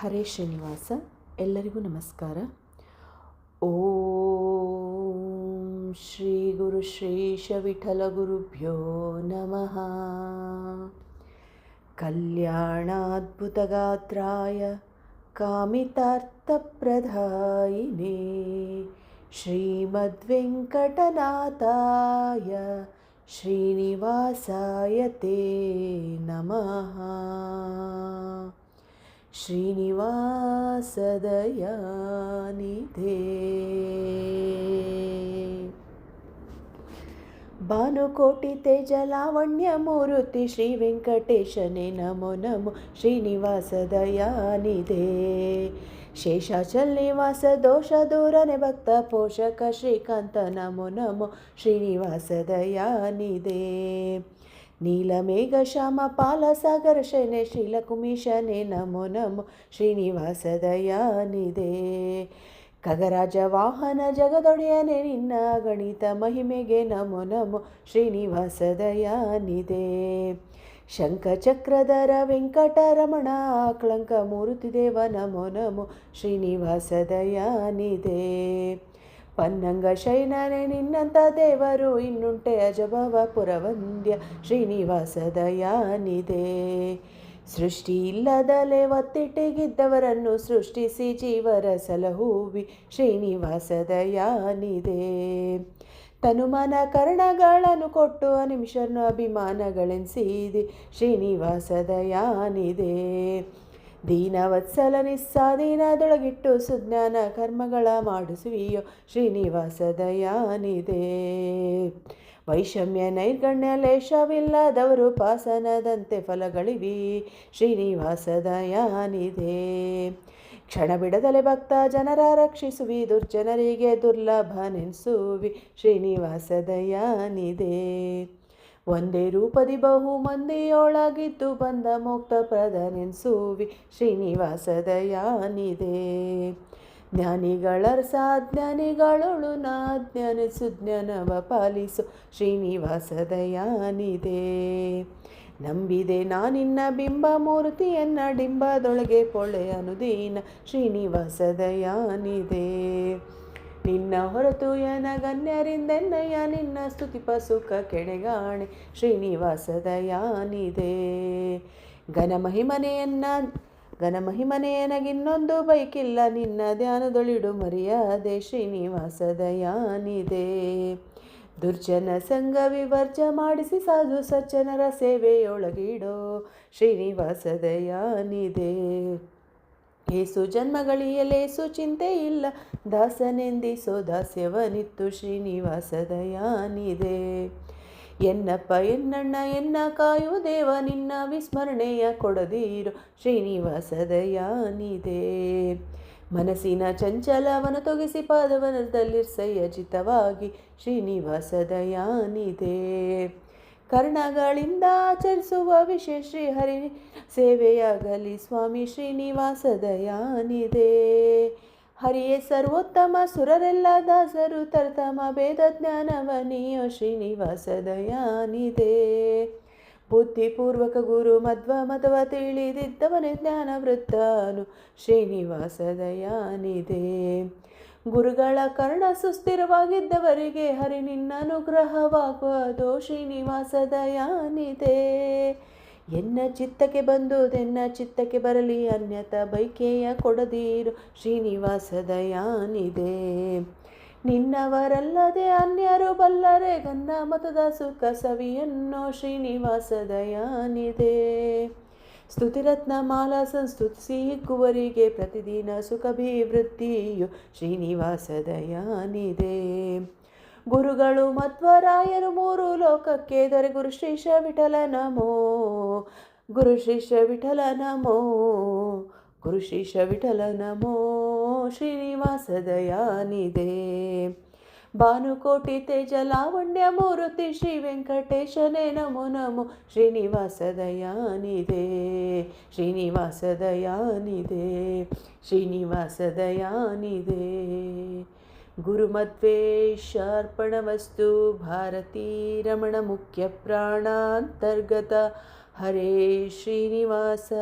ಹರೇ ಶ್ರೀನಿವಾಸ. ಎಲ್ಲರಿಗೂ ನಮಸ್ಕಾರ. ಓಂ ಶ್ರೀ ಗುರು ಶ್ರೀಶ ವಿಠಲ ಗುರುಭ್ಯೋ ನಮಃ. ಕಲ್ಯಾಣಾದ್ಭುತಗಾತ್ರಾಯ ಕಾಮಿತಾರ್ಥಪ್ರದಾಯಿನೇ ಶ್ರೀಮದ್ವೆಂಕಟನಾಥಾಯ ಶ್ರೀನಿವಾಸಾಯ ತೇ ನಮಃ. ಶ್ರೀನಿವಾಸ ದಯಾನಿಧೇ. ಭಾನುಕೋಟಿ ತೇಜ ಲಾವಣ್ಯ ಮೂರುತಿ ಶ್ರೀ ವೆಂಕಟೇಶನೇ ನಮೋ ನಮೋ. ಶ್ರೀನಿವಾಸ ದಯಾನಿಧೇ. ಶೇಷಾಚಲ ನಿವಾಸ ದೋಷ ದೂರನೆ ಭಕ್ತ ಪೋಷಕ ಶ್ರೀಕಾಂತ ನಮೋ ನಮೋ. ಶ್ರೀನಿವಾಸ ದಯಾನಿಧೇ. ನೀಲಮೇಘ ಶ್ಯಾಮ ಪಾಲ ಸಾಗರ ಶಯನೆ ಶ್ರೀಲಕುಮೀಶನೇ ನಮೋ ನಮೋ. ಶ್ರೀನಿವಾಸ ದಯಾನಿಧೇ. ಖಗರಾಜ ವಾಹನ ಜಗದೊಡೆಯನೆ ನಿನ್ನ ಗಣಿತ ಮಹಿಮೆಗೆ ನಮೋ ನಮೋ. ಶ್ರೀನಿವಾಸ ದಯಾನಿಧೇ. ಶಂಖಚಕ್ರಧರ ವೆಂಕಟರಮಣ ಕ್ಲಂಕ ಮೂರ್ತಿ ದೇವ ನಮೋ ನಮೋ. ಶ್ರೀನಿವಾಸ ದಯಾನಿಧೇ. ಪನ್ನಂಗ ಶೈನನೆ ನಿನ್ನಂಥ ದೇವರು ಇನ್ನುಂಟೆ ಅಜಭವ ಪುರವಂದ್ಯ. ಶ್ರೀನಿವಾಸ ದಯಾನಿಧೇ. ಸೃಷ್ಟಿ ಇಲ್ಲದಲೇ ಒತ್ತಿಟ್ಟಿಗಿದ್ದವರನ್ನು ಸೃಷ್ಟಿಸಿ ಜೀವರ ಸಲಹುವಿ. ಶ್ರೀನಿವಾಸ ದಯಾನಿಧೇ. ತನುಮನ ಕರ್ಣಗಳನ್ನು ಕೊಟ್ಟು ನಿಮಿಷನು ಅಭಿಮಾನಗಳೆನಿಸಿದಿ. ಶ್ರೀನಿವಾಸ ದಯಾನಿಧೇ. ದೀನವತ್ಸಲ ನಿಸ್ಸಾದೀನದೊಳಗಿಟ್ಟು ಸುಜ್ಞಾನ ಕರ್ಮಗಳ ಮಾಡಿಸುವಿಯೋ. ಶ್ರೀನಿವಾಸ ದಯಾನಿಧೇ. ವೈಷಮ್ಯ ನೈರ್ಗಣ್ಯ ಲೇಷವಿಲ್ಲದವರು ಪಾಸನದಂತೆ ಫಲಗಳಿವಿ. ಶ್ರೀನಿವಾಸ ದಯಾನಿಧೇ. ಕ್ಷಣ ಬಿಡದಲೆ ಭಕ್ತ ಜನರ ರಕ್ಷಿಸುವಿ ದುರ್ಜನರಿಗೆ ದುರ್ಲಭನೆನ್ಸುವಿ. ಶ್ರೀನಿವಾಸ ದಯಾನಿಧೇ. ಒಂದೇ ರೂಪದಿ ಬಹು ಮಂದಿಯೊಳಗಿದ್ದು ಬಂದ ಮುಕ್ತ ಪ್ರದನೆನ್ಸುವಿ. ಶ್ರೀನಿವಾಸ ದಯಾನಿಧೇ. ಜ್ಞಾನಿಗಳ ಸಾಜ್ಞಾನಿಗಳೊಳು ನಾ ಜ್ಞಾನ ಸುಜ್ಞಾನವ ಪಾಲಿಸು. ಶ್ರೀನಿವಾಸ ದಯಾನಿಧೇ. ನಂಬಿದೆ ನಾನಿನ್ನ ಬಿಂಬ ಮೂರ್ತಿಯನ್ನ ಡಿಂಬದೊಳಗೆ ಪೊಳೆ ಅನುದೀನ. ಶ್ರೀನಿವಾಸ ದಯಾನಿಧೇ. ನಿನ್ನ ಹೊರತು ಎನಗನ್ಯರಿಂದೆನ್ನಯ್ಯ ನಿನ್ನ ಸ್ತುತಿಪ ಸುಖ ಕೆಡೆಗಾಣೆ. ಶ್ರೀನಿವಾಸ ದಯಾನಿಧೇ. ಘನಮಹಿಮನೆಯನಗಿನ್ನೊಂದು ಬೈಕಿಲ್ಲ ನಿನ್ನ ಧ್ಯಾನದೊಳಿಡು ಮರ್ಯಾದೆ. ಶ್ರೀನಿವಾಸ ದಯಾನಿಧೇ. ದುರ್ಜನ ಸಂಘ ವಿವರ್ಜ ಮಾಡಿಸಿ ಸಾಧು ಸಜ್ಜನರ ಸೇವೆಯೊಳಗಿಡೋ. ಶ್ರೀನಿವಾಸ ದಯಾನಿಧೇ. ಏಸು ಜನ್ಮಗಳಿಯಲೇಸು ಚಿಂತೆ ಇಲ್ಲ ದಾಸನೆಂದಿಸೋ ದಾಸ್ಯವನಿತ್ತು. ಶ್ರೀನಿವಾಸ ದಯಾನಿಧೇ. ಎನ್ನಪ್ಪ ಎನ್ನಣ್ಣ ಎನ್ನ ಕಾಯು ದೇವ ನಿನ್ನ ವಿಸ್ಮರಣೆಯ ಕೊಡದೀರು. ಶ್ರೀನಿವಾಸ ದಯಾನಿಧೇ. ಮನಸ್ಸಿನ ಚಂಚಲವನ ತೊಗಿಸಿ ಪಾದವನದಲ್ಲಿರ್ಸಯ್ಯಜಿತವಾಗಿ. ಶ್ರೀನಿವಾಸ ದಯಾನಿಧೇ. ಕರ್ಣಗಳಿಂದ ಆಚರಿಸುವ ವಿಶೇಷ ಶ್ರೀಹರಿ ಸೇವೆಯಾಗಲಿ ಸ್ವಾಮಿ. ಶ್ರೀನಿವಾಸ ದಯಾನಿಧೇ. ಹರಿಯೇ ಸರ್ವೋತ್ತಮ ಸುರರೆಲ್ಲ ದಾಸರು ತರತಮ ಭೇದ ಜ್ಞಾನವನಿಯೋ. ಶ್ರೀನಿವಾಸ ದಯಾನಿಧೇ. ಬುದ್ಧಿಪೂರ್ವಕ ಗುರು ಮಧ್ವ ಮತವ ತಿಳಿದಿದ್ದವನೇ ಜ್ಞಾನ ವೃತ್ತನು. ಶ್ರೀನಿವಾಸ ದಯಾನಿಧೇ. ಗುರುಗಳ ಕರ್ಣ ಸುಸ್ಥಿರವಾಗಿದ್ದವರಿಗೆ ಹರಿ ನಿನ್ನ ಅನುಗ್ರಹವಾಗುವುದೋ. ಶ್ರೀನಿವಾಸ ದಯಾನಿಧೇ. ಎನ್ನ ಚಿತ್ತಕ್ಕೆ ಬಂದುದೆನ್ನ ಚಿತ್ತಕ್ಕೆ ಬರಲಿ ಅನ್ಯತ ಬೈಕೆಯ ಕೊಡದೀರು. ಶ್ರೀನಿವಾಸ ದಯಾನಿಧೇ. ನಿನ್ನವರಲ್ಲದೆ ಅನ್ಯರು ಬಲ್ಲರೆ ಗನ್ನ ಮತದ ಸುಖ ಸವಿಯನ್ನೋ. ಶ್ರೀನಿವಾಸ ದಯಾನಿಧೇ. ಸ್ತುತಿರತ್ನ ಮಾಲಾ ಸಂಸ್ತುತಿಸಿ ಹಿಕ್ಕುವರಿಗೆ ಪ್ರತಿದಿನ ಸುಖಾಭಿವೃದ್ಧಿಯು. ಶ್ರೀನಿವಾಸ ದಯಾನಿಧೇ. ಗುರುಗಳು ಮಧ್ವರಾಯರು ಮೂರು ಲೋಕಕ್ಕೆ ದೊರೆ ಗುರು ಶ್ರೀಶ ವಿಠಲ ನಮೋ. ಗುರು ಶ್ರೀಶ ವಿಠಲ ನಮೋ. ಗುರು ಶ್ರೀಶ ವಿಠಲ ನಮೋ. ಶ್ರೀನಿವಾಸ ದಯಾನಿಧೇ. ಭಾನುಕೋಟಿ ತೇಜ ಲಾವಣ್ಯ ಮೂರುತಿ ಶ್ರೀ ವೆಂಕಟೇಶನೇ ನಮೋ ನಮೋ. ಶ್ರೀನಿವಾಸ ದಯಾನಿಧೇ. ಶ್ರೀನಿವಾಸ ದಯಾನಿಧೇ. ಶ್ರೀನಿವಾಸ ದಯಾನಿಧೇ. ಗುರುಮಧ್ವೇಶಾರ್ಪಣವಸ್ತು. ಭಾರತೀ ರಮಣ ಮುಖ್ಯ ಪ್ರಾಣಾಂತರ್ಗತ. ಹರೇ ಶ್ರೀನಿವಾಸ.